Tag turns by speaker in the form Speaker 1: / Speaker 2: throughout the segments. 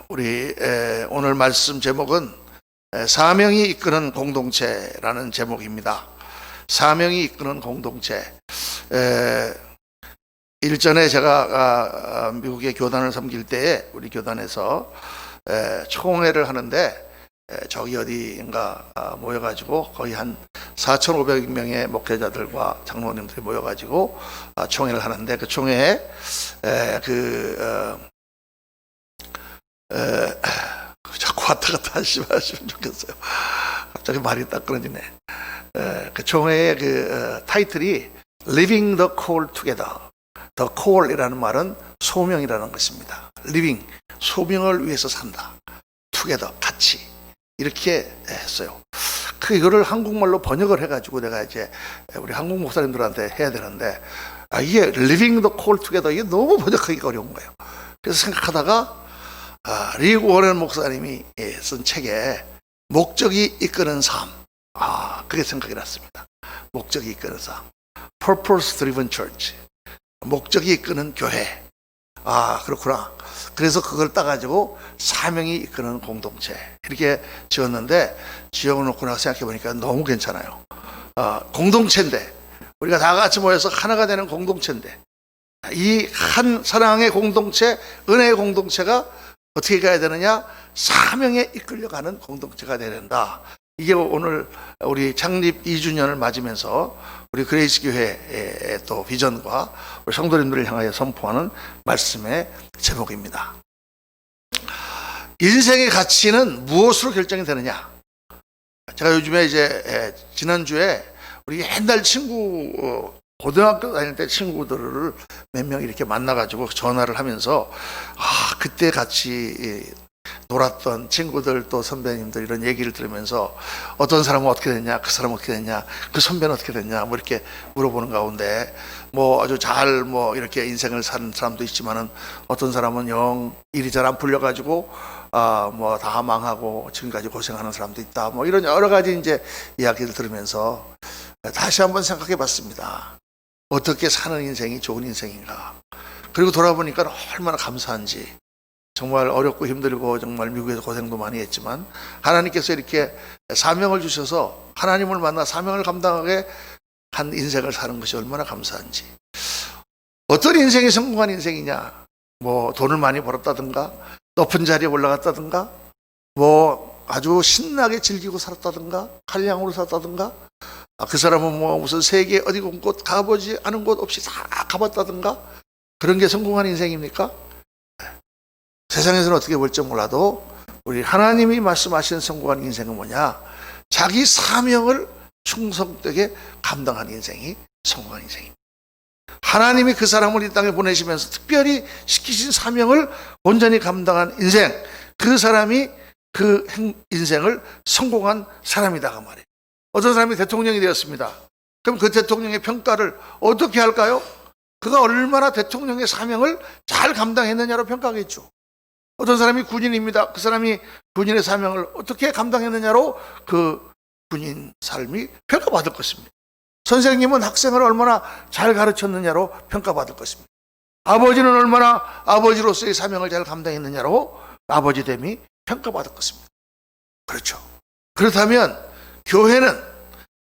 Speaker 1: 우리 오늘 말씀 제목은 사명이 이끄는 공동체라는 제목입니다. 사명이 이끄는 공동체. 일전에 제가 미국의 교단을 섬길 때에 우리 교단에서 총회를 하는데 저기 어디인가 모여가지고 거의 한 4,500명의 목회자들과 장로님들이 모여가지고 총회를 하는데, 그 총회에 자꾸 왔다 갔다 하시면 좋겠어요. 갑자기 말이 딱 끊어지네. 그 총회의 타이틀이 Living the Call Together. The Call이라는 말은 소명이라는 것입니다. Living, 소명을 위해서 산다. Together, 같이. 이렇게 했어요. 이거를 한국말로 번역을 해가지고 내가 이제 우리 한국 목사님들한테 해야 되는데, 이게 Living the Call Together, 이게 너무 번역하기가 어려운 거예요. 그래서 생각하다가 리그 워렌 목사님이 쓴 책에 목적이 이끄는 삶, 그게 생각이 났습니다. 목적이 이끄는 삶, Purpose Driven Church, 목적이 이끄는 교회. 그렇구나. 그래서 그걸 따가지고 사명이 이끄는 공동체 이렇게 지었는데, 지어놓고 나서 생각해보니까 너무 괜찮아요. 공동체인데, 우리가 다 같이 모여서 하나가 되는 공동체인데, 이 한 사랑의 공동체, 은혜의 공동체가 어떻게 가야 되느냐? 사명에 이끌려가는 공동체가 되야 된다. 이게 오늘 우리 창립 2주년을 맞으면서 우리 그레이스 교회의 또 비전과 우리 성도님들을 향하여 선포하는 말씀의 제목입니다. 인생의 가치는 무엇으로 결정이 되느냐? 제가 요즘에 이제 지난주에 우리 옛날 친구, 고등학교 다닐 때 친구들을 몇 명 이렇게 만나가지고 전화를 하면서 그때 같이 놀았던 친구들 또 선배님들 이런 얘기를 들으면서 어떤 사람은 어떻게 됐냐, 그 사람은 어떻게 됐냐, 그 선배는 어떻게 됐냐, 뭐 이렇게 물어보는 가운데 아주 잘 이렇게 인생을 사는 사람도 있지만은 어떤 사람은 영 일이 잘 안 풀려가지고 다 망하고 지금까지 고생하는 사람도 있다. 이런 여러 가지 이제 이야기를 들으면서 다시 한번 생각해 봤습니다. 어떻게 사는 인생이 좋은 인생인가. 그리고 돌아보니까 얼마나 감사한지. 정말 어렵고 힘들고 정말 미국에서 고생도 많이 했지만 하나님께서 이렇게 사명을 주셔서 하나님을 만나 사명을 감당하게 한 인생을 사는 것이 얼마나 감사한지. 어떤 인생이 성공한 인생이냐? 돈을 많이 벌었다든가, 높은 자리에 올라갔다든가, 아주 신나게 즐기고 살았다든가, 칼량으로 살았다든가, 그 사람은 무슨 세계 어디 곳 가보지 않은 곳 없이 다 가봤다든가, 그런 게 성공한 인생입니까? 세상에서는 어떻게 볼지 몰라도 우리 하나님이 말씀하시는 성공한 인생은 뭐냐? 자기 사명을 충성되게 감당한 인생이 성공한 인생입니다. 하나님이 그 사람을 이 땅에 보내시면서 특별히 시키신 사명을 온전히 감당한 인생, 그 사람이 그 인생을 성공한 사람이다 그 말이에요. 어떤 사람이 대통령이 되었습니다. 그럼 그 대통령의 평가를 어떻게 할까요? 그가 얼마나 대통령의 사명을 잘 감당했느냐로 평가하겠죠. 어떤 사람이 군인입니다. 그 사람이 군인의 사명을 어떻게 감당했느냐로 그 군인 삶이 평가받을 것입니다. 선생님은 학생을 얼마나 잘 가르쳤느냐로 평가받을 것입니다. 아버지는 얼마나 아버지로서의 사명을 잘 감당했느냐로 아버지됨이 평가받을 것입니다. 그렇죠. 그렇다면 교회는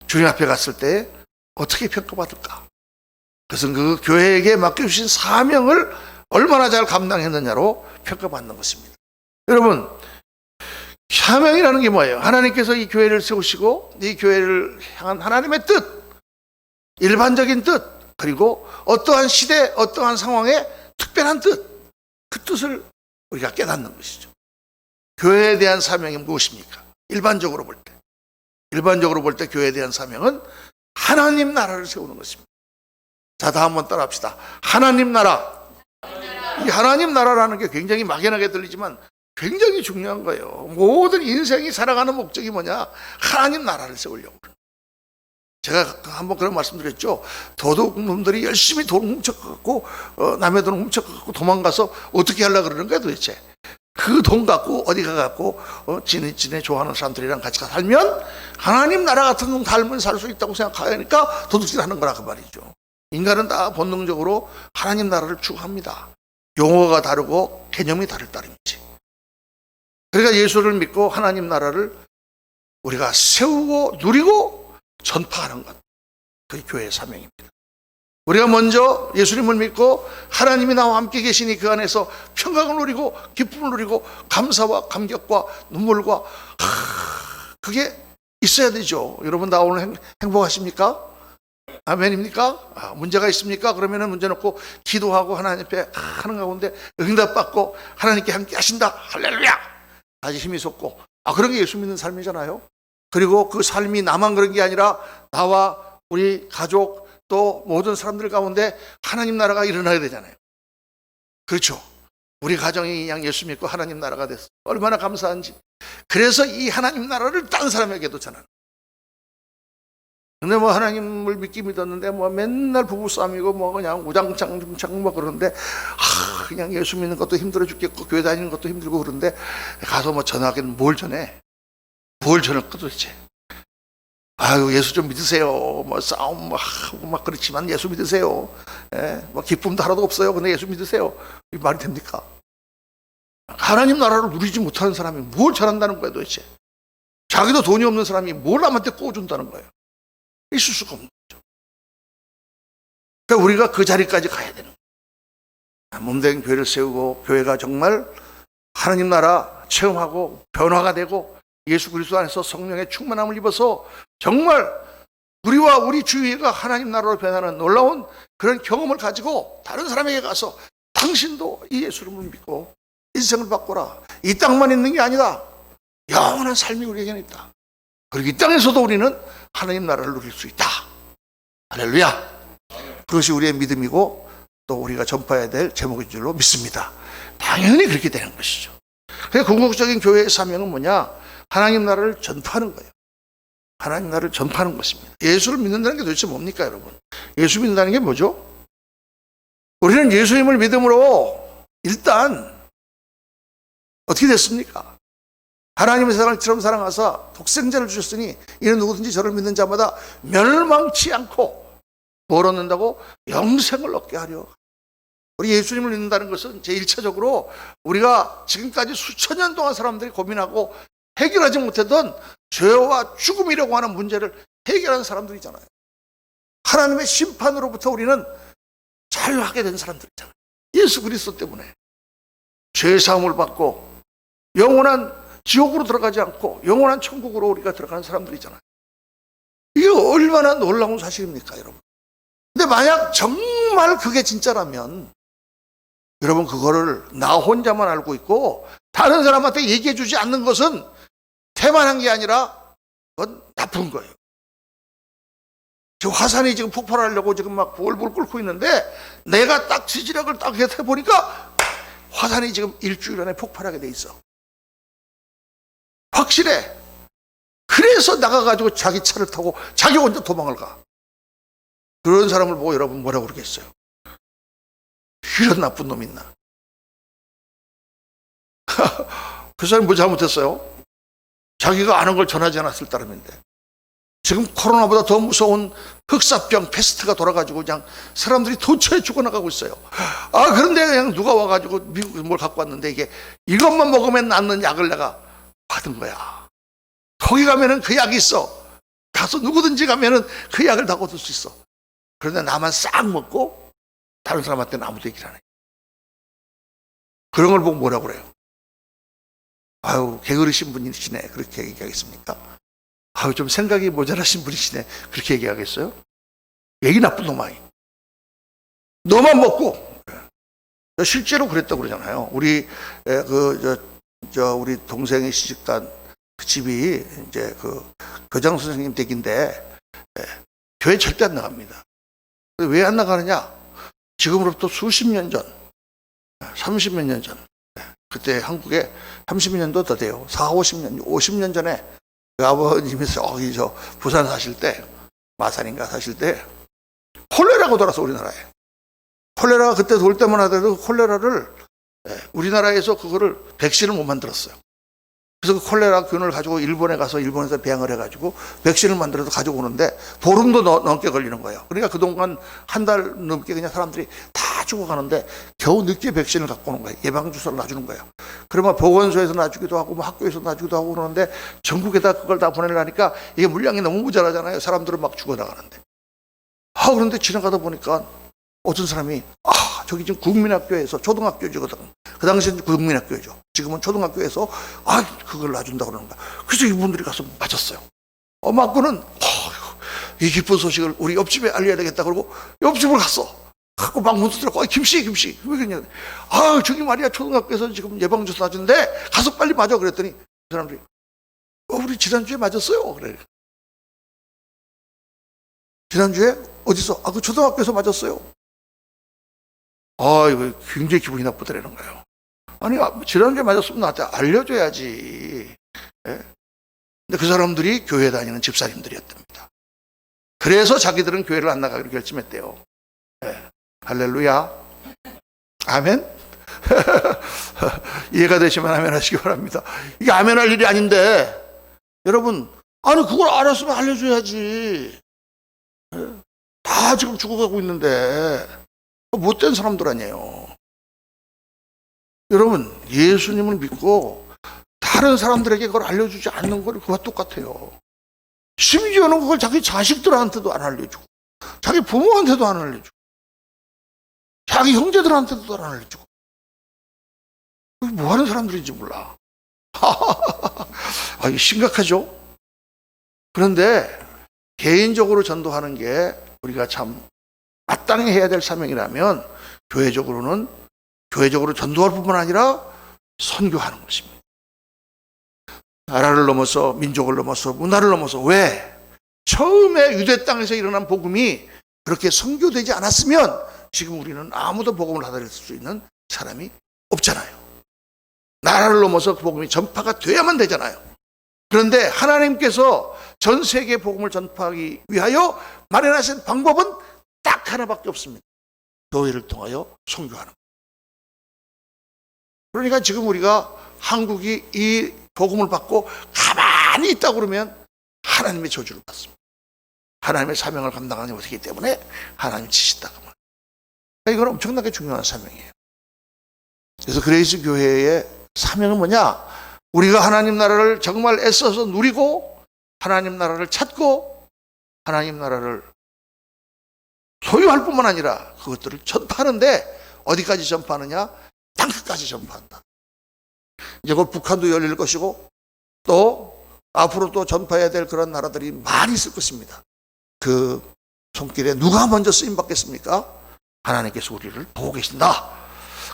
Speaker 1: 주님 앞에 갔을 때 어떻게 평가받을까? 그것은 그 교회에게 맡겨주신 사명을 얼마나 잘 감당했느냐로 평가받는 것입니다. 여러분, 사명이라는 게 뭐예요? 하나님께서 이 교회를 세우시고 이 교회를 향한 하나님의 뜻, 일반적인 뜻, 그리고 어떠한 시대, 어떠한 상황에 특별한 뜻, 그 뜻을 우리가 깨닫는 것이죠. 교회에 대한 사명이 무엇입니까? 일반적으로 볼 때 교회에 대한 사명은 하나님 나라를 세우는 것입니다. 자, 다 한번 따라 합시다. 하나님 나라. 이 하나님 나라라는 게 굉장히 막연하게 들리지만 굉장히 중요한 거예요. 모든 인생이 살아가는 목적이 뭐냐? 하나님 나라를 세우려고. 제가 한번 그런 말씀드렸죠. 도둑놈들이 열심히 돈을 훔쳐갖고 남의 돈을 훔쳐갖고 도망가서 어떻게 하려고 그러는 거야 도대체. 그 돈 갖고 어디 가갖고 지네 좋아하는 사람들이랑 같이 살면 하나님 나라 같은 삶을 살 수 있다고 생각하니까 도둑질 하는 거라 그 말이죠. 인간은 다 본능적으로 하나님 나라를 추구합니다. 용어가 다르고 개념이 다를 따름이지. 그러니까 예수를 믿고 하나님 나라를 우리가 세우고 누리고 전파하는 것, 그게 교회의 사명입니다. 우리가 먼저 예수님을 믿고 하나님이 나와 함께 계시니 그 안에서 평강을 누리고 기쁨을 누리고 감사와 감격과 눈물과 그게 있어야 되죠. 여러분, 나 오늘 행복하십니까? 아멘입니까? 문제가 있습니까? 그러면은 문제 놓고 기도하고 하나님 앞에 하는 가운데 응답받고 하나님께 함께 하신다. 할렐루야! 아주 힘이 솟고, 그런 게 예수 믿는 삶이잖아요. 그리고 그 삶이 나만 그런 게 아니라 나와 우리 가족 또 모든 사람들 가운데 하나님 나라가 일어나야 되잖아요. 그렇죠. 우리 가정이 그냥 예수 믿고 하나님 나라가 됐어. 얼마나 감사한지. 그래서 이 하나님 나라를 다른 사람에게도 전하는. 근데 뭐 하나님을 믿기 믿었는데 뭐 맨날 부부싸움이고 뭐 그냥 우장창 뭐 그러는데 그냥 예수 믿는 것도 힘들어 죽겠고 교회 다니는 것도 힘들고 그런데 가서 뭐 전하기는 뭘 전해? 뭘 전할 거 도대체? 아유, 예수 좀 믿으세요. 뭐 싸움 막 하고 막 그렇지만 예수 믿으세요. 뭐 기쁨도 하나도 없어요. 근데 예수 믿으세요. 이 말이 됩니까? 하나님 나라를 누리지 못하는 사람이 뭘 잘한다는 거예요, 도대체? 자기도 돈이 없는 사람이 뭘 남한테 꿔준다는 거예요. 있을 수가 없는 거죠. 그러니까 우리가 그 자리까지 가야 되는 거예요. 몸된 교회를 세우고 교회가 정말 하나님 나라 체험하고 변화가 되고 예수 그리스도 안에서 성령의 충만함을 입어서 정말 우리와 우리 주위가 하나님 나라로 변하는 놀라운 그런 경험을 가지고 다른 사람에게 가서 당신도 이 예수를 믿고 인생을 바꿔라. 이 땅만 있는 게 아니다. 영원한 삶이 우리에게는 있다. 그리고 이 땅에서도 우리는 하나님 나라를 누릴 수 있다. 할렐루야. 그것이 우리의 믿음이고 또 우리가 전파해야 될 제목인 줄로 믿습니다. 당연히 그렇게 되는 것이죠. 그래서 궁극적인 교회의 사명은 뭐냐? 하나님 나라를 전파하는 거예요. 하나님 나라를 전파하는 것입니다. 예수를 믿는다는 게 도대체 뭡니까, 여러분? 예수 믿는다는 게 뭐죠? 우리는 예수님을 믿음으로 일단 어떻게 됐습니까? 하나님의 세상을 처럼 사랑하사 독생자를 주셨으니 이는 누구든지 저를 믿는 자마다 멸망치 않고 뭘 얻는다고? 영생을 얻게 하려. 우리 예수님을 믿는다는 것은 제1차적으로 우리가 지금까지 수천 년 동안 사람들이 고민하고 해결하지 못했던 죄와 죽음이라고 하는 문제를 해결한 사람들이잖아요. 하나님의 심판으로부터 우리는 자유하게 된 사람들이잖아요. 예수 그리스도 때문에 죄 사함을 받고 영원한 지옥으로 들어가지 않고 영원한 천국으로 우리가 들어가는 사람들이잖아요. 이게 얼마나 놀라운 사실입니까, 여러분? 근데 만약 정말 그게 진짜라면 여러분, 그거를 나 혼자만 알고 있고 다른 사람한테 얘기해 주지 않는 것은 태만한 게 아니라 그건 나쁜 거예요. 지금 화산이 지금 폭발하려고 지금 막 볼볼 끓고 있는데 내가 딱 지지력을 딱 해보니까 화산이 지금 일주일 안에 폭발하게 돼 있어. 확실해. 그래서 나가가지고 자기 차를 타고 자기 혼자 도망을 가. 그런 사람을 보고 여러분 뭐라고 그러겠어요? 이런 나쁜 놈 있나? 그 사람이 뭐 잘못했어요? 자기가 아는 걸 전하지 않았을 따름인데 지금 코로나보다 더 무서운 흑사병 패스트가 돌아가지고 그냥 사람들이 도처에 죽어나가고 있어요. 그런데 그냥 누가 와가지고 미국에서 뭘 갖고 왔는데 이것만 먹으면 낫는 약을 내가 받은 거야. 거기 가면은 그 약이 있어. 가서 누구든지 가면은 그 약을 다 얻을 수 있어. 그런데 나만 싹 먹고 다른 사람한테는 아무도 얘기를 안 해. 그런 걸 보고 뭐라고 그래요? 아유, 게으르신 분이시네. 그렇게 얘기하겠습니까? 아유, 좀 생각이 모자라신 분이시네. 그렇게 얘기하겠어요? 얘기 나쁜 놈아. 너만 먹고. 실제로 그랬다고 그러잖아요. 우리 우리 동생의 시집간 그 집이 이제 그 교장 선생님 댁인데 교회 절대 안 나갑니다. 왜 안 나가느냐? 지금으로부터 수십 년 전, 30몇 년 전, 그때 한국에 30몇 년도 더 돼요. 40, 50년, 50년 전에 그 아버님이 저 부산 사실 때, 마산인가 사실 때 콜레라가 돌아서 우리나라에. 콜레라가 그때 돌 때만 하더라도 콜레라를 우리나라에서 그거를 백신을 못 만들었어요. 그래서 그 콜레라 균을 가지고 일본에 가서 일본에서 배양을 해가지고 백신을 만들어서 가지고 오는데 보름도 넘게 걸리는 거예요. 그러니까 그동안 한 달 넘게 그냥 사람들이 다 죽어가는데 겨우 늦게 백신을 갖고 오는 거예요. 예방주사를 놔주는 거예요. 그러면 보건소에서 놔주기도 하고 뭐 학교에서 놔주기도 하고 그러는데 전국에다 그걸 다 보내려니까 이게 물량이 너무 모자라잖아요. 사람들은 막 죽어나가는데. 그런데 지나가다 보니까 어떤 사람이 저기 지금 국민학교에서 초등학교거든. 그 당시에는 국민학교죠. 지금은 초등학교에서 그걸 놔준다고 그러는 거야. 그래서 이분들이 가서 맞았어요. 맞고는 이 기쁜 소식을 우리 옆집에 알려야 되겠다 그러고 옆집을 갔어. 하고 막 문 두드렸고 김씨 왜 그러냐. 저기 말이야 초등학교에서 지금 예방주사 놔준대. 가서 빨리 맞아. 그랬더니 그 사람들이 우리 지난주에 맞았어요. 그래. 지난주에 어디서? 그 초등학교에서 맞았어요. 이거 굉장히 기분이 나쁘더라는 거예요. 아니 지난주에 맞았으면 나한테 알려줘야지. 예? 근데 그 사람들이 교회 다니는 집사님들이었답니다. 그래서 자기들은 교회를 안 나가기로 결심했대요. 예. 할렐루야. 아멘. 이해가 되시면 아멘 하시기 바랍니다. 이게 아멘 할 일이 아닌데 여러분 그걸 알았으면 알려줘야지. 예? 다 지금 죽어가고 있는데 못된 사람들 아니에요. 여러분 예수님을 믿고 다른 사람들에게 그걸 알려주지 않는 건 그와 똑같아요. 심지어는 그걸 자기 자식들한테도 안 알려주고 자기 부모한테도 안 알려주고 자기 형제들한테도 안 알려주고 뭐 하는 사람들인지 몰라. 이게 심각하죠. 그런데 개인적으로 전도하는 게 우리가 참 마땅히 해야 될 사명이라면 교회적으로 전도할 뿐만 아니라 선교하는 것입니다. 나라를 넘어서 민족을 넘어서 문화를 넘어서 왜? 처음에 유대 땅에서 일어난 복음이 그렇게 선교되지 않았으면 지금 우리는 아무도 복음을 받아들일 수 있는 사람이 없잖아요. 나라를 넘어서 그 복음이 전파가 돼야만 되잖아요. 그런데 하나님께서 전 세계에 복음을 전파하기 위하여 마련하신 방법은 딱 하나밖에 없습니다. 교회를 통하여 선교하는 거예요. 그러니까 지금 우리가 한국이 이 복음을 받고 가만히 있다 그러면 하나님의 저주를 받습니다. 하나님의 사명을 감당하지 못하기 때문에 하나님이 치신다. 그러니까 이건 엄청나게 중요한 사명이에요. 그래서 그레이스 교회의 사명은 뭐냐? 우리가 하나님 나라를 정말 애써서 누리고 하나님 나라를 찾고 하나님 나라를 소유할 뿐만 아니라 그것들을 전파하는데 어디까지 전파하느냐? 땅끝까지 전파한다. 이제 곧 북한도 열릴 것이고 또 앞으로 또 전파해야 될 그런 나라들이 많이 있을 것입니다. 그 손길에 누가 먼저 쓰임 받겠습니까? 하나님께서 우리를 보고 계신다.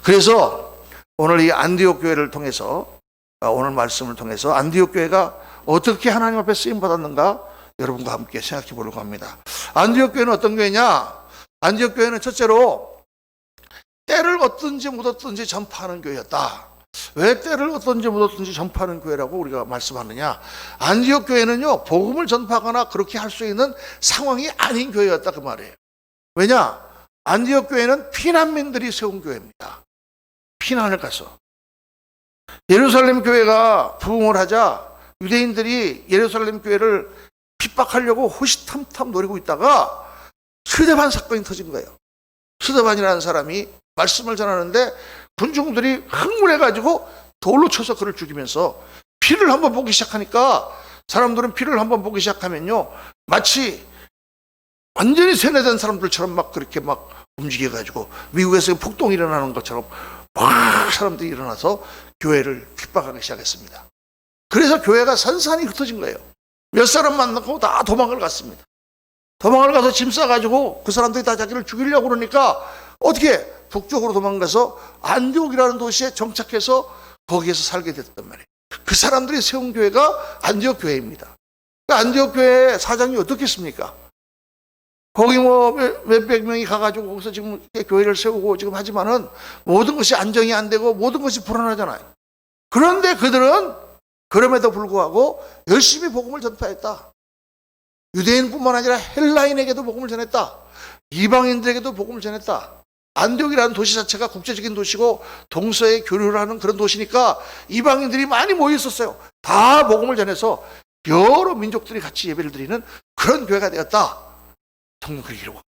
Speaker 1: 그래서 오늘 이 안디옥 교회를 통해서 오늘 말씀을 통해서 안디옥 교회가 어떻게 하나님 앞에 쓰임 받았는가 여러분과 함께 생각해 보려고 합니다. 안디옥 교회는 어떤 교회냐? 안디옥 교회는 첫째로 때를 얻든지 못 얻든지 전파하는 교회였다. 왜 때를 얻든지 못 얻든지 전파하는 교회라고 우리가 말씀하느냐? 안디옥 교회는요 복음을 전파하거나 그렇게 할 수 있는 상황이 아닌 교회였다 그 말이에요. 왜냐? 안디옥 교회는 피난민들이 세운 교회입니다. 피난을 가서 예루살렘 교회가 부흥을 하자 유대인들이 예루살렘 교회를 핍박하려고 호시탐탐 노리고 있다가 스데반 사건이 터진 거예요. 스데반이라는 사람이 말씀을 전하는데 군중들이 흥분해가지고 돌로 쳐서 그를 죽이면서 피를 한번 보기 시작하니까 사람들은 피를 한번 보기 시작하면요 마치 완전히 세뇌된 사람들처럼 막 그렇게 막 움직여가지고 미국에서 폭동이 일어나는 것처럼 막 사람들이 일어나서 교회를 핍박하기 시작했습니다. 그래서 교회가 산산이 흩어진 거예요. 몇 사람 만나고 다 도망을 갔습니다. 도망을 가서 짐 싸가지고 그 사람들이 다 자기를 죽이려고 그러니까 어떻게 북쪽으로 도망가서 안디옥이라는 도시에 정착해서 거기에서 살게 됐단 말이에요. 그 사람들이 세운 교회가 안디옥 교회입니다. 안디옥 교회의 사장이 어떻겠습니까? 거기 뭐 몇백 명이 가가지고 거기서 지금 교회를 세우고 지금 하지만은 모든 것이 안정이 안 되고 모든 것이 불안하잖아요. 그런데 그들은 그럼에도 불구하고 열심히 복음을 전파했다. 유대인뿐만 아니라 헬라인에게도 복음을 전했다. 이방인들에게도 복음을 전했다. 안디옥이라는 도시 자체가 국제적인 도시고 동서에 교류를 하는 그런 도시니까 이방인들이 많이 모여 있었어요. 다 복음을 전해서 여러 민족들이 같이 예배를 드리는 그런 교회가 되었다. 성경 그렇게 기록합니다.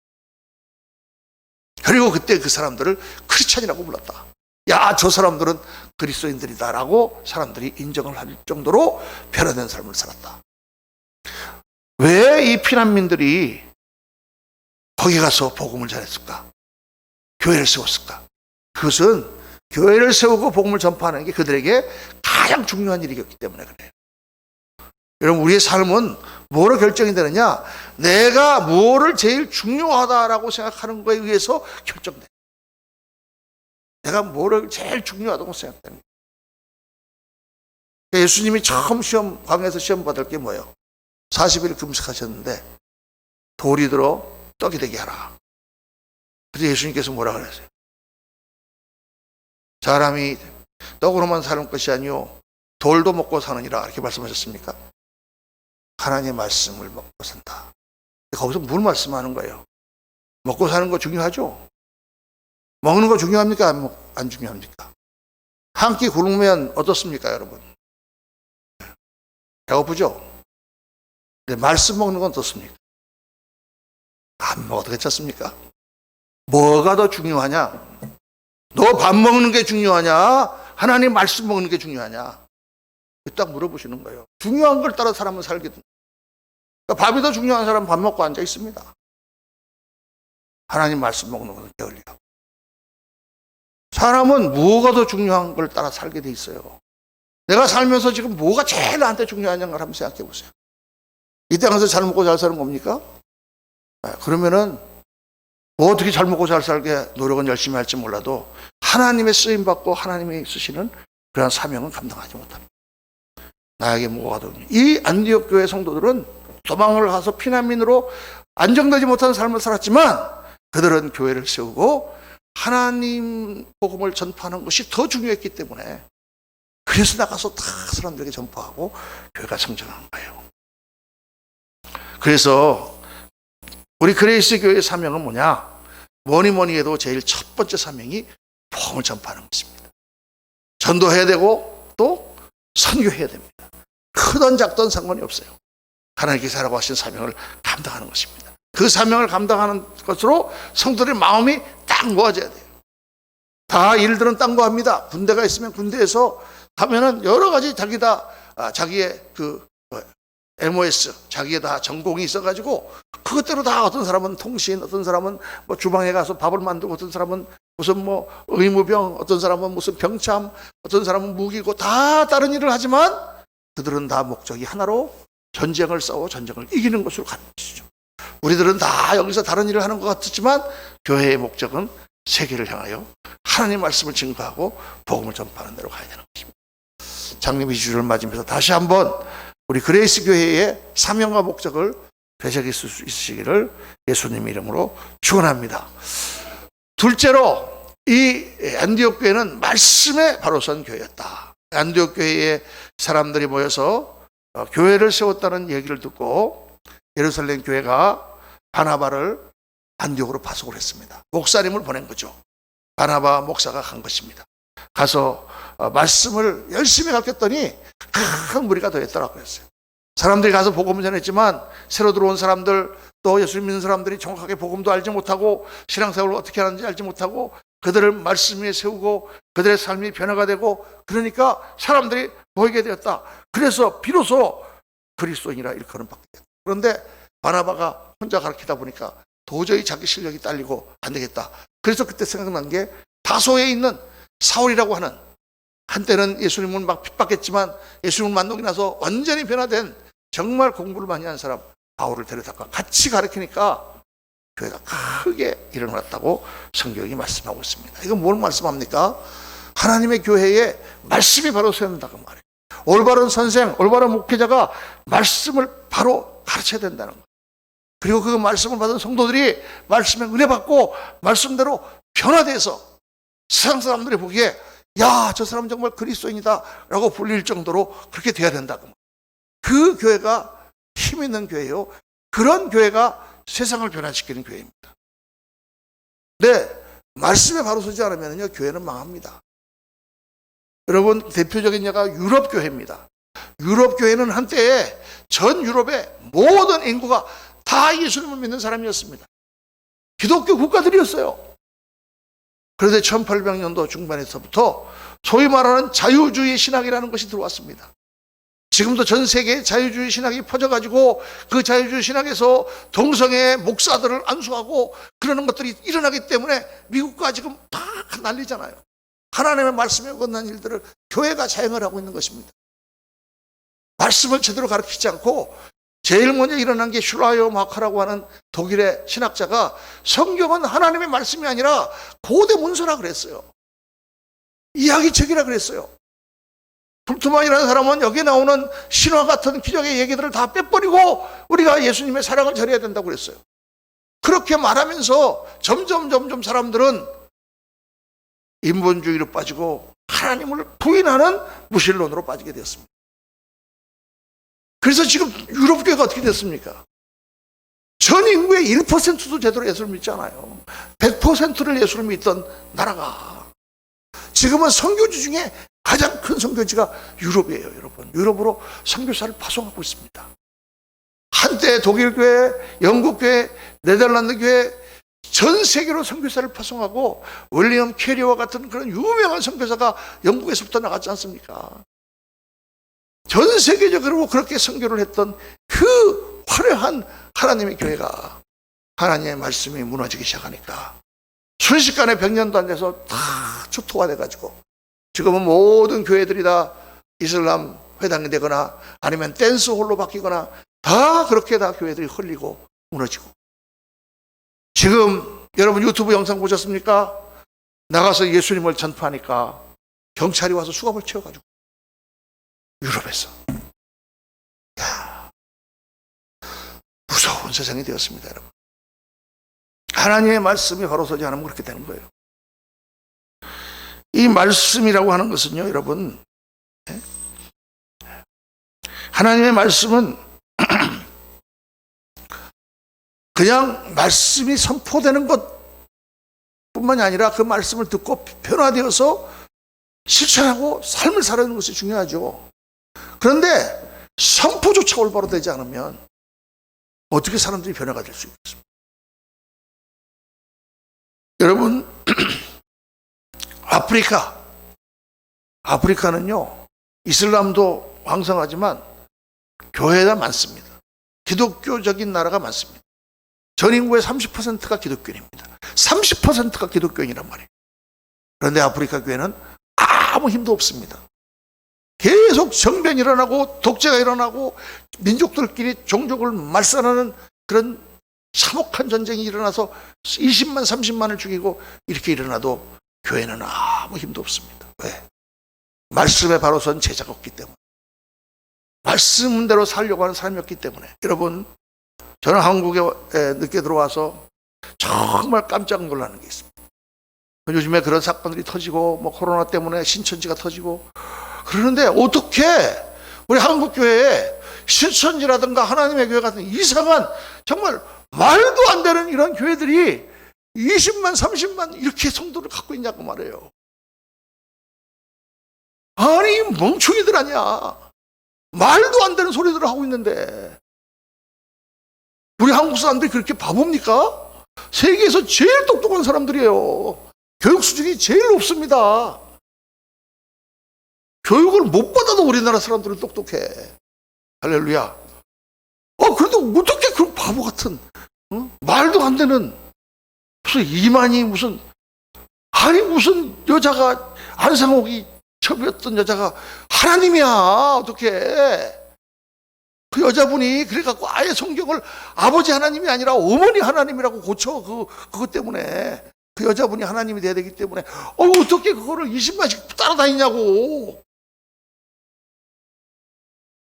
Speaker 1: 그리고 그때 그 사람들을 크리스찬이라고 불렀다. 야, 저 사람들은 그리스도인들이다라고 사람들이 인정을 할 정도로 변화된 삶을 살았다. 왜 이 피난민들이 거기 가서 복음을 전했을까? 교회를 세웠을까? 그것은 교회를 세우고 복음을 전파하는 게 그들에게 가장 중요한 일이었기 때문에 그래요. 여러분, 우리의 삶은 뭐로 결정이 되느냐? 내가 뭐를 제일 중요하다라고 생각하는 거에 의해서 결정돼. 내가 뭐를 제일 중요하다고 생각되는 거예요. 예수님이 처음 광야에서 시험 받을 게 뭐예요? 40일 금식하셨는데 돌이 들어 떡이 되게 하라. 그래서 예수님께서 뭐라 그랬어요? 사람이 떡으로만 사는 것이 아니요 돌도 먹고 사느니라, 이렇게 말씀하셨습니까? 하나님의 말씀을 먹고 산다. 거기서 뭘 말씀하는 거예요? 먹고 사는 거 중요하죠? 먹는 거 중요합니까? 안 중요합니까? 한 끼 굶으면 어떻습니까, 여러분? 배고프죠? 근데 말씀 먹는 건 어떻습니까? 안 먹어도 괜찮습니까? 뭐가 더 중요하냐? 너 밥 먹는 게 중요하냐? 하나님 말씀 먹는 게 중요하냐? 딱 물어보시는 거예요. 중요한 걸 따라 사람은 살거든. 그러니까 밥이 더 중요한 사람은 밥 먹고 앉아 있습니다. 하나님 말씀 먹는 건 게을리요. 사람은 뭐가 더 중요한 걸 따라 살게 돼 있어요. 내가 살면서 지금 뭐가 제일 나한테 중요하냐를 한번 생각해 보세요. 이 땅에서 잘 먹고 잘 사는 겁니까? 그러면은 뭐 어떻게 잘 먹고 잘 살게 노력은 열심히 할지 몰라도 하나님의 쓰임받고 하나님이 쓰시는 그런 사명은 감당하지 못합니다. 나에게 뭐가 더 중요해? 이 안디옥 교회 성도들은 도망을 가서 피난민으로 안정되지 못한 삶을 살았지만 그들은 교회를 세우고 하나님 복음을 전파하는 것이 더 중요했기 때문에 그래서 나가서 다 사람들에게 전파하고 교회가 성장한 거예요. 그래서 우리 그레이스 교회의 사명은 뭐냐? 뭐니 해도 제일 첫 번째 사명이 복음을 전파하는 것입니다. 전도해야 되고 또 선교해야 됩니다. 크든 작든 상관이 없어요. 하나님께서 하라고 하신 사명을 감당하는 것입니다. 그 사명을 감당하는 것으로 성도들의 마음이 딱 모아져야 돼요. 다 일들은 딴 거 합니다. 군대가 있으면 군대에서 가면은 여러 가지 자기의 그 MOS, 자기의 다 전공이 있어가지고 그것대로 다 어떤 사람은 통신, 어떤 사람은 뭐 주방에 가서 밥을 만들고, 어떤 사람은 무슨 뭐 의무병, 어떤 사람은 무슨 병참, 어떤 사람은 무기고 다 다른 일을 하지만 그들은 다 목적이 하나로 전쟁을 싸워 전쟁을 이기는 것으로 가는 것이죠. 우리들은 다 여기서 다른 일을 하는 것 같지만 교회의 목적은 세계를 향하여 하나님 말씀을 증거하고 복음을 전파하는 데로 가야 되는 것입니다. 장례 2주를 맞으면서 다시 한번 우리 그레이스 교회의 사명과 목적을 되새길 수 있으시기를 예수님 이름으로 축원합니다. 둘째로 이 안디옥 교회는 말씀에 바로 선 교회였다. 안디옥 교회의 사람들이 모여서 교회를 세웠다는 얘기를 듣고 예루살렘 교회가 바나바를 안디옥으로 파송을 했습니다. 목사님을 보낸 거죠. 바나바 목사가 간 것입니다. 가서 말씀을 열심히 가르쳤더니 큰 무리가 더했더라고요. 사람들이 가서 복음을 전했지만 새로 들어온 사람들, 또 예수님 믿는 사람들이 정확하게 복음도 알지 못하고 신앙생활을 어떻게 하는지 알지 못하고 그들을 말씀 위에 세우고 그들의 삶이 변화가 되고, 그러니까 사람들이 보이게 되었다. 그래서 비로소 그리스도인이라 일컬음 받게 됐다. 그런데 바나바가 혼자 가르치다 보니까 도저히 자기 실력이 딸리고 안 되겠다. 그래서 그때 생각난 게 다소에 있는 사울이라고 하는, 한때는 예수님을 막 핍박했지만 예수님을 만나고 나서 완전히 변화된 정말 공부를 많이 한 사람 바울을 데려다가 같이 가르치니까 교회가 크게 일어났다고 성경이 말씀하고 있습니다. 이건 뭘 말씀합니까? 하나님의 교회에 말씀이 바로 세운다고 말해요. 올바른 선생, 올바른 목회자가 말씀을 바로 가르쳐야 된다는 거예요. 그리고 그 말씀을 받은 성도들이 말씀에 은혜 받고 말씀대로 변화돼서 세상 사람들이 보기에 야, 저 사람 정말 그리스도인이다 라고 불릴 정도로 그렇게 돼야 된다고. 그 교회가 힘 있는 교회요, 그런 교회가 세상을 변화시키는 교회입니다. 근데 말씀에 바로 서지 않으면요 교회는 망합니다. 여러분, 대표적인 예가 유럽 교회입니다. 유럽 교회는 한때에 전 유럽의 모든 인구가 다 예수님을 믿는 사람이었습니다. 기독교 국가들이었어요. 그런데 1800년도 중반에서부터 소위 말하는 자유주의 신학이라는 것이 들어왔습니다. 지금도 전 세계에 자유주의 신학이 퍼져가지고 그 자유주의 신학에서 동성애 목사들을 안수하고 그러는 것들이 일어나기 때문에 미국과 지금 다 난리잖아요. 하나님의 말씀에 어긋난 일들을 교회가 자행을 하고 있는 것입니다. 말씀을 제대로 가르치지 않고 제일 먼저 일어난 게 슐라이어 마카라고 하는 독일의 신학자가 성경은 하나님의 말씀이 아니라 고대 문서라 그랬어요. 이야기책이라 그랬어요. 불트만이라는 사람은 여기에 나오는 신화 같은 기적의 얘기들을 다 빼버리고 우리가 예수님의 사랑을 전해야 된다고 그랬어요. 그렇게 말하면서 점점 사람들은 인본주의로 빠지고 하나님을 부인하는 무신론으로 빠지게 되었습니다. 그래서 지금 유럽 교회가 어떻게 됐습니까? 전 인구의 1%도 제대로 예수를 믿지 않아요. 100%를 예수를 믿던 나라가 지금은 선교지 중에 가장 큰 선교지가 유럽이에요, 여러분. 유럽으로 선교사를 파송하고 있습니다. 한때 독일 교회, 영국 교회, 네덜란드 교회 전 세계로 선교사를 파송하고 윌리엄 캐리와 같은 그런 유명한 선교사가 영국에서부터 나갔지 않습니까? 전 세계적으로 그렇게 선교를 했던 그 화려한 하나님의 교회가 하나님의 말씀이 무너지기 시작하니까 순식간에 100년도 안 돼서 다 초토화돼가지고 지금은 모든 교회들이 다 이슬람 회당이 되거나 아니면 댄스홀로 바뀌거나 다 그렇게 다 교회들이 흘리고 무너지고 지금 여러분 유튜브 영상 보셨습니까? 나가서 예수님을 전파하니까 경찰이 와서 수갑을 채워가지고 유럽에서 무서운 세상이 되었습니다, 여러분. 하나님의 말씀이 바로 서지 않으면 그렇게 되는 거예요. 이 말씀이라고 하는 것은요, 여러분, 하나님의 말씀은 그냥 말씀이 선포되는 것뿐만이 아니라 그 말씀을 듣고 변화되어서 실천하고 삶을 살아가는 것이 중요하죠. 그런데 선포조차 올바로 되지 않으면 어떻게 사람들이 변화가 될 수 있겠습니까? 여러분, 아프리카는요, 이슬람도 왕성하지만 교회가 많습니다. 기독교적인 나라가 많습니다. 전 인구의 30%가 기독교인입니다. 30%가 기독교인이란 말이에요. 그런데 아프리카 교회는 아무 힘도 없습니다. 계속 정변이 일어나고 독재가 일어나고 민족들끼리 종족을 말살하는 그런 참혹한 전쟁이 일어나서 20만 30만을 죽이고 이렇게 일어나도 교회는 아무 힘도 없습니다. 왜? 말씀에 바로 선 제자가 없기 때문에, 말씀대로 살려고 하는 사람이었기 때문에. 여러분, 저는 한국에 늦게 들어와서 정말 깜짝 놀라는 게 있습니다. 요즘에 그런 사건들이 터지고 뭐 코로나 때문에 신천지가 터지고 그러는데 어떻게 우리 한국 교회에 신천지라든가 하나님의 교회 같은 이상한 정말 말도 안 되는 이런 교회들이 20만 30만 이렇게 성도를 갖고 있냐고 말해요. 아니 멍충이들 아니야. 말도 안 되는 소리들을 하고 있는데 우리 한국 사람들이 그렇게 바보입니까? 세계에서 제일 똑똑한 사람들이에요. 교육 수준이 제일 높습니다. 교육을 못 받아도 우리나라 사람들은 똑똑해. 할렐루야. 그래도 어떻게 그런 바보 같은 말도 안 되는 무슨 이만희 무슨 여자가 안상옥이 첩이었던 여자가 하나님이야. 어떻게 그 여자분이 그래갖고 아예 성경을 아버지 하나님이 아니라 어머니 하나님이라고 고쳐 그것 때문에 그 여자분이 하나님이 돼야 되기 때문에 어떻게 그거를 20만씩 따라다니냐고.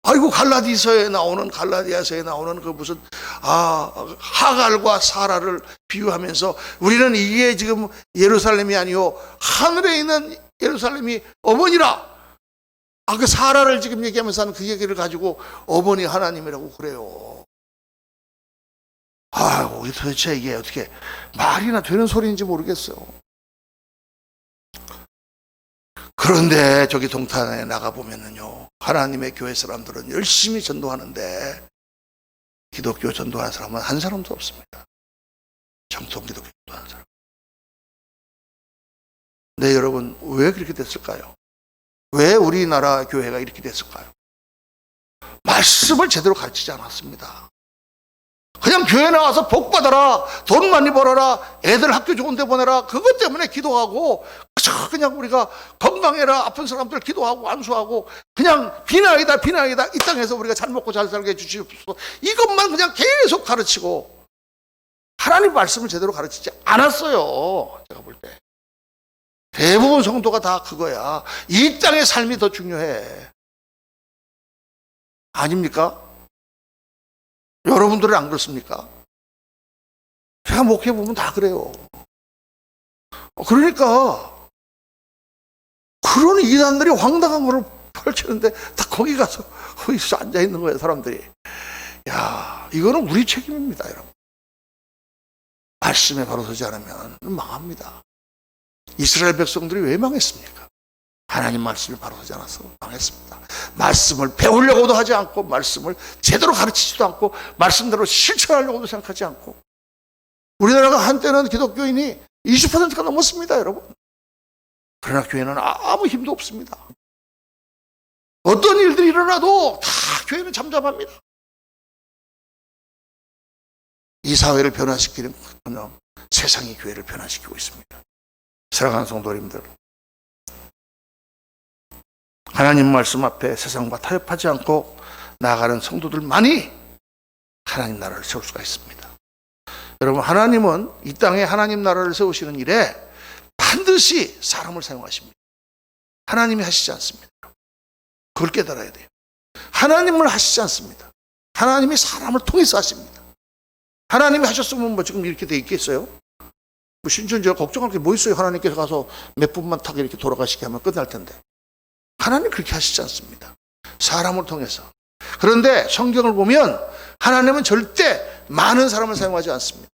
Speaker 1: 아이고 갈라디아서에 나오는 그 무슨 하갈과 사라를 비유하면서 우리는 이게 지금 예루살렘이 아니요 하늘에 있는 예루살렘이 어머니라. 그 사라를 지금 얘기하면서 하는 그 얘기를 가지고 어머니 하나님이라고 그래요. 도대체 이게 어떻게 말이나 되는 소리인지 모르겠어요. 그런데 저기 동탄에 나가보면은요, 하나님의 교회 사람들은 열심히 전도하는데 기독교 전도하는 사람은 한 사람도 없습니다. 정통 기독교 전도하는 사람. 네, 여러분, 왜 그렇게 됐을까요? 왜 우리나라 교회가 이렇게 됐을까요? 말씀을 제대로 가르치지 않았습니다. 그냥 교회 나와서 복 받아라, 돈 많이 벌어라, 애들 학교 좋은 데 보내라, 그것 때문에 기도하고, 그냥 우리가 건강해라, 아픈 사람들 기도하고 안수하고, 그냥 비나이다 이 땅에서 우리가 잘 먹고 잘 살게 해주시옵소서, 이것만 그냥 계속 가르치고 하나님 말씀을 제대로 가르치지 않았어요. 제가 볼 때 대부분 성도가 다 그거야. 이 땅의 삶이 더 중요해. 아닙니까? 여러분들은 안 그렇습니까? 제가 목회보면 다 그래요. 그러니까 그런 이단들이 황당한 거를 펼치는데 다 거기서 앉아있는 거예요, 사람들이. 야, 이거는 우리 책임입니다, 여러분. 말씀에 바로 서지 않으면 망합니다. 이스라엘 백성들이 왜 망했습니까? 하나님 말씀을 바로 서지 않아서 망했습니다. 말씀을 배우려고도 하지 않고, 말씀을 제대로 가르치지도 않고, 말씀대로 실천하려고도 생각하지 않고. 우리나라가 한때는 기독교인이 20%가 넘었습니다, 여러분. 그러나 교회는 아무 힘도 없습니다. 어떤 일들이 일어나도 다 교회는 잠잠합니다. 이 사회를 변화시키는 세상이 교회를 변화시키고 있습니다. 사랑하는 성도님들, 하나님 말씀 앞에 세상과 타협하지 않고 나아가는 성도들만이 하나님 나라를 세울 수가 있습니다. 여러분, 하나님은 이 땅에 하나님 나라를 세우시는 일에 반드시 사람을 사용하십니다. 하나님이 하시지 않습니다. 그걸 깨달아야 돼요. 하나님을 하시지 않습니다. 하나님이 사람을 통해서 하십니다. 하나님이 하셨으면 뭐 지금 이렇게 돼 있겠어요? 뭐 신천지가 걱정할 게 뭐 있어요? 하나님께서 가서 몇 분만 딱 이렇게 돌아가시게 하면 끝날 텐데. 하나님 그렇게 하시지 않습니다. 사람을 통해서. 그런데 성경을 보면 하나님은 절대 많은 사람을 사용하지 않습니다.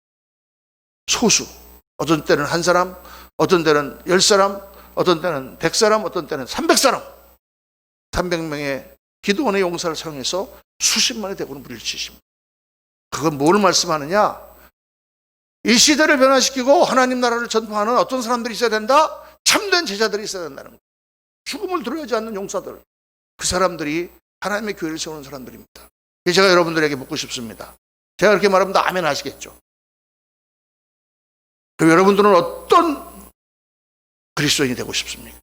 Speaker 1: 소수. 어떤 때는 한 사람, 어떤 때는 10사람, 어떤 때는 100사람, 어떤 때는 300사람. 300명의 기도원의 용사를 사용해서 수십만의 대군을 물리치십니다. 그건 뭘 말씀하느냐? 이 시대를 변화시키고 하나님 나라를 전파하는 어떤 사람들이 있어야 된다? 참된 제자들이 있어야 된다는 거예요. 죽음을 두려워하지 않는 용사들. 그 사람들이 하나님의 교회를 세우는 사람들입니다. 제가 여러분들에게 묻고 싶습니다. 제가 그렇게 말하면 다 아멘 하시겠죠? 그럼 여러분들은 어떤 그리스도인이 되고 싶습니까?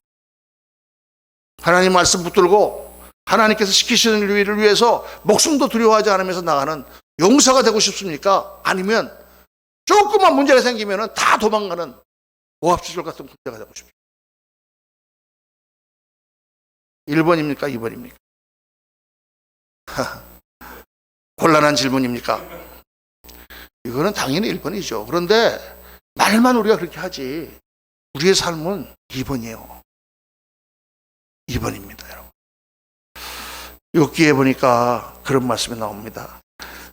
Speaker 1: 하나님 말씀 붙들고 하나님께서 시키시는 일을 위해서 목숨도 두려워하지 않으면서 나가는 용사가 되고 싶습니까? 아니면 조금만 문제가 생기면 다 도망가는 오합지졸 같은 군대가 되고 싶습니까? 1번입니까? 2번입니까? 곤란한 질문입니까? 이거는 당연히 1번이죠. 그런데 말만 우리가 그렇게 하지 우리의 삶은 2번이에요. 2번입니다, 여러분. 욥기에 보니까 그런 말씀이 나옵니다.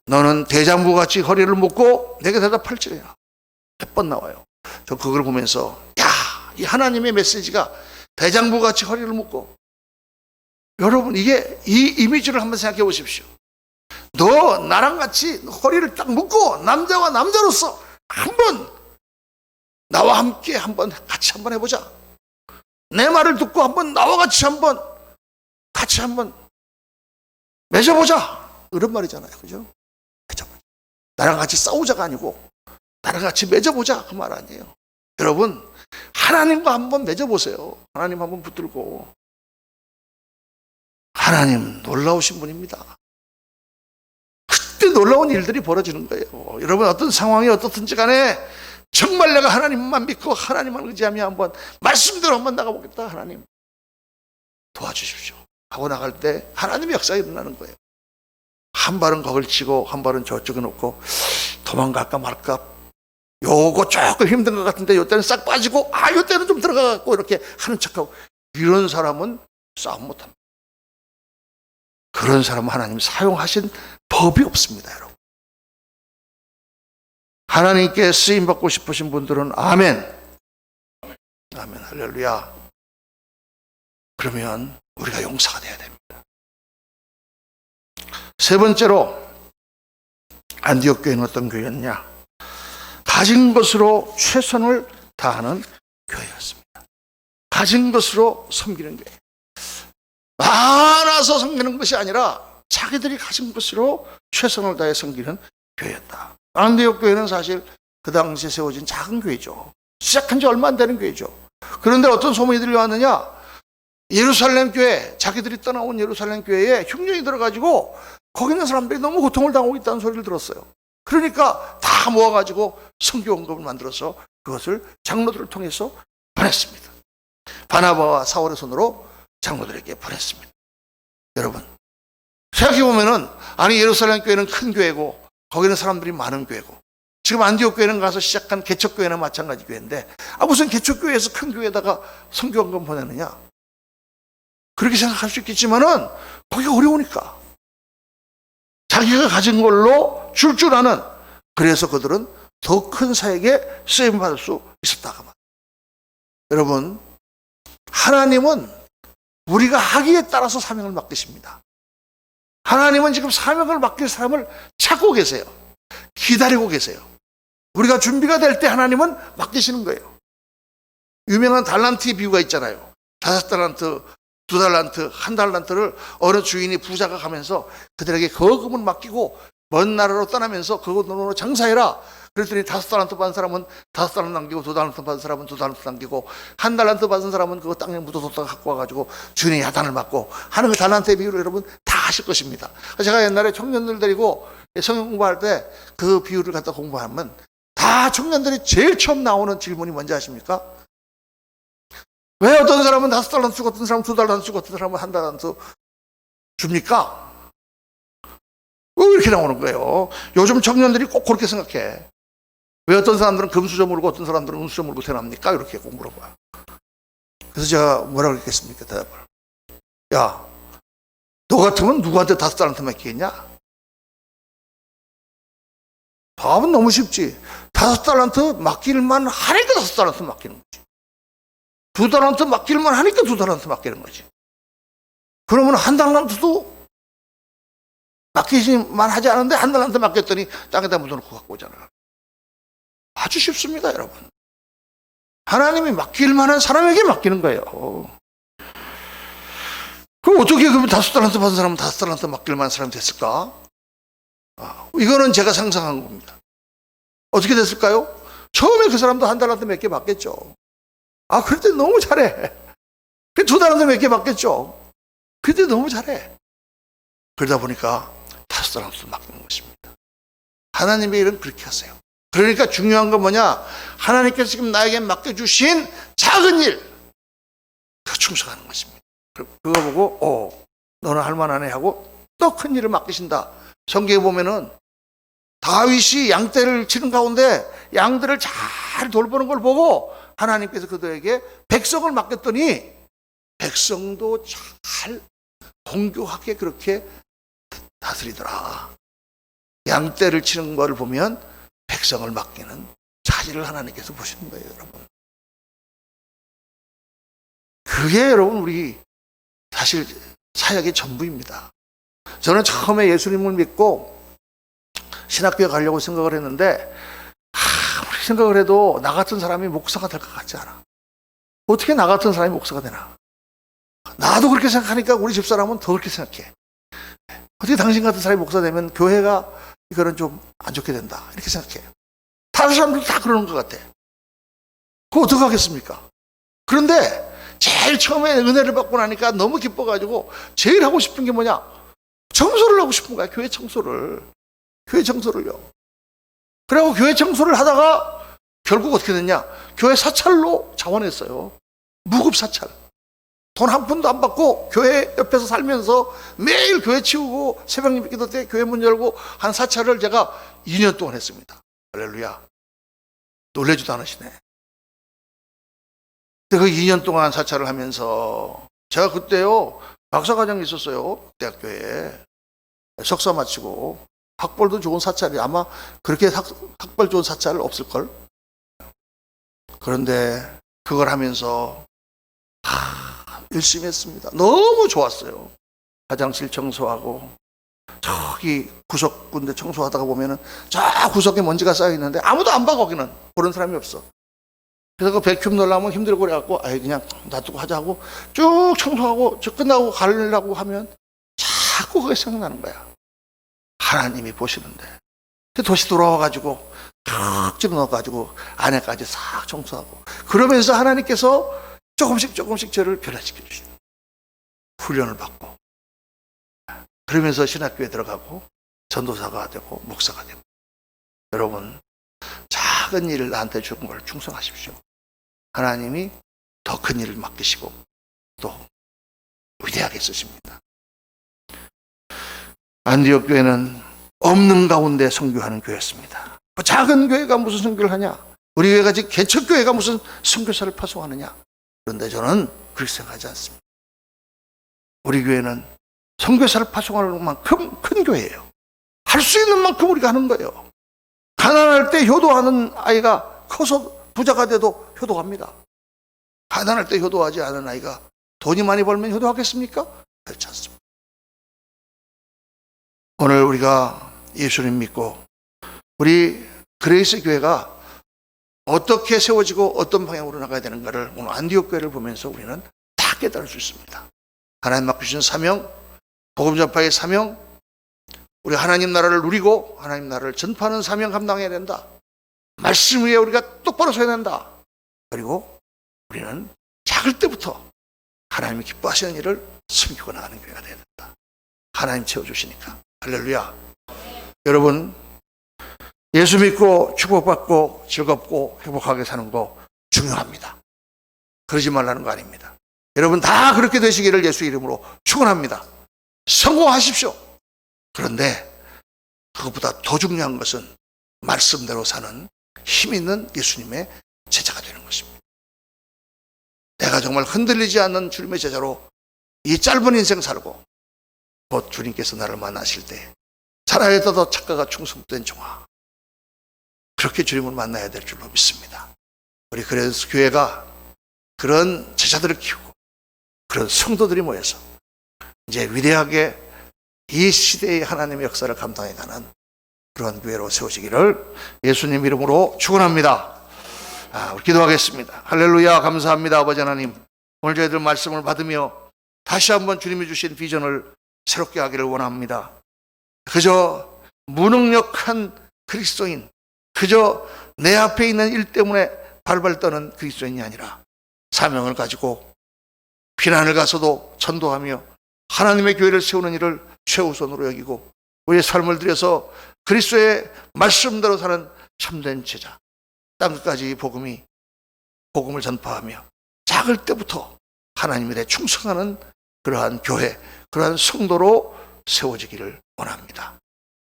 Speaker 1: 너는 대장부같이 허리를 묶고 내게 대답할지래요. 몇 번 나와요. 저 그걸 보면서 이 하나님의 메시지가 대장부같이 허리를 묶고, 여러분 이게 이 이미지를 한번 생각해 보십시오. 너 나랑 같이 허리를 딱 묶고 남자와 남자로서 한번 나와 함께 같이 한번 해보자. 내 말을 듣고 한번 나와 같이 한번 맺어보자. 이런 말이잖아요. 그죠? 맺어보자. 나랑 같이 싸우자가 아니고 나랑 같이 맺어보자. 그 말 아니에요. 여러분, 하나님과 한번 맺어보세요. 하나님 한번 붙들고. 하나님 놀라우신 분입니다. 그때 놀라운 일들이 벌어지는 거예요. 여러분, 어떤 상황이 어떻든지 간에 정말 내가 하나님만 믿고 하나님만 의지하며 한번 말씀대로 한번 나가보겠다. 하나님 도와주십시오 하고 나갈 때 하나님의 역사가 일어나는 거예요. 한 발은 거길 치고 한 발은 저쪽에 놓고 도망갈까 말까, 요거 조금 힘든 것 같은데 요때는 싹 빠지고 요때는 좀 들어가고 이렇게 하는 척하고, 이런 사람은 싸움 못합니다. 그런 사람은 하나님 사용하신 법이 없습니다, 여러분. 하나님께 쓰임받고 싶으신 분들은 아멘. 아멘, 할렐루야. 그러면 우리가 용사가 돼야 됩니다. 세 번째로, 안디옥 교회는 어떤 교회였냐? 가진 것으로 최선을 다하는 교회였습니다. 가진 것으로 섬기는 교회. 많아서 섬기는 것이 아니라 자기들이 가진 것으로 최선을 다해 섬기는 교회였다. 안디옥 교회는 사실 그 당시에 세워진 작은 교회죠. 시작한 지 얼마 안 되는 교회죠. 그런데 어떤 소문이 들려왔느냐? 예루살렘 교회, 자기들이 떠나온 예루살렘 교회에 흉년이 들어가지고 거기 있는 사람들이 너무 고통을 당하고 있다는 소리를 들었어요. 그러니까 다 모아가지고 선교원금을 만들어서 그것을 장로들을 통해서 보냈습니다. 바나바와 사울의 손으로 장로들에게 보냈습니다. 여러분, 생각해보면은, 아니, 예루살렘 교회는 큰 교회고, 거기는 사람들이 많은 교회고, 지금 안디옥 교회는 가서 시작한 개척교회나 마찬가지 교회인데, 무슨 개척교회에서 큰 교회에다가 선교원금 보내느냐? 그렇게 생각할 수 있겠지만은, 거기가 어려우니까. 자기가 가진 걸로 줄 아는, 그래서 그들은 더 큰 사역에 쓰임받을 수 있었다고 말합니다. 여러분, 하나님은 우리가 하기에 따라서 사명을 맡기십니다. 하나님은 지금 사명을 맡길 사람을 찾고 계세요. 기다리고 계세요. 우리가 준비가 될 때 하나님은 맡기시는 거예요. 유명한 달란트의 비유가 있잖아요. 5달란트, 2달란트, 1달란트를 어느 주인이 부자가 가면서 그들에게 거금을 맡기고 먼 나라로 떠나면서 그것으로 장사해라. 그랬더니 5달란트 받은 사람은 5달란트 남기고 2달란트 받은 사람은 2달란트 남기고 1달란트 받은 사람은 그거 땅에 묻어뒀다가 갖고 와가지고 주인이 야단을 맞고 하는 그 달란트의 비유를 여러분 다 아실 것입니다. 제가 옛날에 청년들 데리고 성경 공부할 때 그 비유를 갖다 공부하면 다 청년들이 제일 처음 나오는 질문이 뭔지 아십니까? 왜 어떤 사람은 5달란트 주고 어떤 사람은 2달란트 주고 어떤 사람은 1달란트 줍니까? 왜 이렇게 나오는 거예요? 요즘 청년들이 꼭 그렇게 생각해. 왜 어떤 사람들은 금수저 물고 어떤 사람들은 은수저 물고 태어납니까? 이렇게 꼭 물어봐요. 그래서 제가 뭐라고 했겠습니까? 대답을. 야, 너 같으면 누구한테 5달란트 맡기겠냐? 답은 너무 쉽지. 5달란트 맡길만 하니까 5달란트 맡기는 거지. 2달란트 맡길만 하니까 2달란트 맡기는 거지. 그러면 1달란트도 맡기지만 하지 않은데 1달란트 맡겼더니 땅에다 묻어놓고 갖고 오잖아요. 아주 쉽습니다, 여러분. 하나님이 맡길 만한 사람에게 맡기는 거예요. 그럼 어떻게 그러면 5달란트 받은 사람은 5달란트 맡길 만한 사람이 됐을까? 이거는 제가 상상한 겁니다. 어떻게 됐을까요? 처음에 그 사람도 1달란트 몇 개 받겠죠. 그럴 때 너무 잘해. 2달란트 몇 개 받겠죠. 그때 너무 잘해. 그러다 보니까 5달란트 맡기는 것입니다. 하나님의 일은 그렇게 하세요. 그러니까 중요한 건 뭐냐? 하나님께서 지금 나에게 맡겨주신 작은 일, 그 충성하는 것입니다. 그거 보고 너는 할만하네 하고 또 큰 일을 맡기신다. 성경에 보면은 다윗이 양떼를 치는 가운데 양들을 잘 돌보는 걸 보고 하나님께서 그들에게 백성을 맡겼더니 백성도 잘 공교하게 그렇게 다스리더라. 양떼를 치는 걸 보면 백성을 맡기는 자질을 하나님께서 보시는 거예요, 여러분. 그게 여러분 우리 사실 사역의 전부입니다. 저는 처음에 예수님을 믿고 신학교에 가려고 생각을 했는데 아무리 생각을 해도 나 같은 사람이 목사가 될 것 같지 않아. 어떻게 나 같은 사람이 목사가 되나? 나도 그렇게 생각하니까 우리 집사람은 더 그렇게 생각해. 어떻게 당신 같은 사람이 목사 되면 교회가 이거는 좀 안 좋게 된다 이렇게 생각해요. 다른 사람들도 다 그러는 것 같아. 그거 어떻게 하겠습니까? 그런데 제일 처음에 은혜를 받고 나니까 너무 기뻐가지고 제일 하고 싶은 게 뭐냐? 청소를 하고 싶은 거야. 교회 청소를. 교회 청소를요. 그리고 교회 청소를 하다가 결국 어떻게 됐냐? 교회 사찰로 자원했어요. 무급 사찰. 돈 한 푼도 안 받고 교회 옆에서 살면서 매일 교회 치우고 새벽 예배 기도 때 교회 문 열고 한 사찰을 제가 2년 동안 했습니다. 할렐루야. 놀래지도 않으시네. 근데 그 2년 동안 사찰을 하면서 제가 그때요 박사과정이 있었어요. 대학교에. 석사 마치고 학벌도 좋은 사찰이 아마 그렇게 학벌 좋은 사찰 없을걸. 그런데 그걸 하면서 열심히 했습니다. 너무 좋았어요. 화장실 청소하고 저기 구석 군데 청소하다가 보면은 저 구석에 먼지가 쌓여 있는데 아무도 안 봐. 거기는 보는 사람이 없어. 그래서 그 백큐브 넣으려면 힘들고 그래갖고 아예 그냥 놔두고 하자고 쭉 청소하고 저 끝나고 가려고 하면 자꾸 그게 생각나는 거야. 하나님이 보시는데 다시 돌아와가지고 탁 집어넣어가지고 안에까지 싹 청소하고 그러면서 하나님께서 조금씩 저를 변화시켜 주시는 훈련을 받고 그러면서 신학교에 들어가고 전도사가 되고 목사가 되고 여러분 작은 일을 나한테 주는 걸 충성하십시오. 하나님이 더 큰 일을 맡기시고 또 위대하게 쓰십니다. 안디옥 교회는 없는 가운데 선교하는 교회였습니다. 그 작은 교회가 무슨 선교를 하냐? 우리 교회가 지금 개척교회가 무슨 선교사를 파송하느냐? 그런데 저는 그렇게 생각하지 않습니다. 우리 교회는 선교사를 파송하는 만큼 큰 교회예요. 할 수 있는 만큼 우리가 하는 거예요. 가난할 때 효도하는 아이가 커서 부자가 돼도 효도합니다. 가난할 때 효도하지 않은 아이가 돈이 많이 벌면 효도하겠습니까? 그렇지 않습니다. 오늘 우리가 예수님 믿고 우리 그레이스 교회가 어떻게 세워지고 어떤 방향으로 나가야 되는가를 오늘 안디옥 교회를 보면서 우리는 다 깨달을 수 있습니다. 하나님 맡기신 사명, 복음 전파의 사명, 우리 하나님 나라를 누리고 하나님 나라를 전파하는 사명 감당해야 된다. 말씀 위에 우리가 똑바로 서야 된다. 그리고 우리는 작을 때부터 하나님이 기뻐하시는 일을 숨기고 나가는 교회가 돼야 된다. 하나님 채워주시니까. 할렐루야. 여러분 예수 믿고 축복받고 즐겁고 행복하게 사는 거 중요합니다. 그러지 말라는 거 아닙니다. 여러분 다 그렇게 되시기를 예수 이름으로 축원합니다. 성공하십시오. 그런데 그것보다 더 중요한 것은 말씀대로 사는 힘 있는 예수님의 제자가 되는 것입니다. 내가 정말 흔들리지 않는 주님의 제자로 이 짧은 인생 살고 곧 주님께서 나를 만나실 때 살아야 더 착각과 충성된 종아 그렇게 주님을 만나야 될 줄로 믿습니다. 우리 그래서 교회가 그런 제자들을 키우고 그런 성도들이 모여서 이제 위대하게 이 시대의 하나님의 역사를 감당해가는 그런 교회로 세우시기를 예수님 이름으로 축원합니다. 우리 기도하겠습니다. 할렐루야. 감사합니다. 아버지 하나님, 오늘 저희들 말씀을 받으며 다시 한번 주님이 주신 비전을 새롭게 하기를 원합니다. 그저 무능력한 그리스도인, 그저 내 앞에 있는 일 때문에 발발 떠는 그리스도인이 아니라 사명을 가지고 피난을 가서도 전도하며 하나님의 교회를 세우는 일을 최우선으로 여기고 우리의 삶을 들여서 그리스도의 말씀대로 사는 참된 제자, 땅끝까지 복음을 전파하며 작을 때부터 하나님에 대해 충성하는 그러한 교회, 그러한 성도로 세워지기를 원합니다.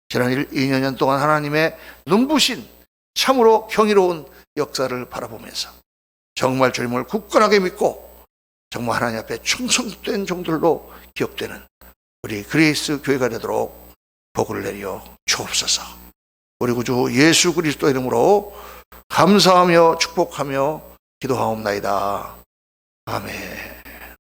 Speaker 1: 지난 2년 동안 하나님의 눈부신 참으로 경이로운 역사를 바라보면서 정말 주님을 굳건하게 믿고 정말 하나님 앞에 충성된 종들로 기억되는 우리 그레이스 교회가 되도록 복을 내려 주옵소서. 우리 구주 예수 그리스도 이름으로 감사하며 축복하며 기도하옵나이다. 아멘.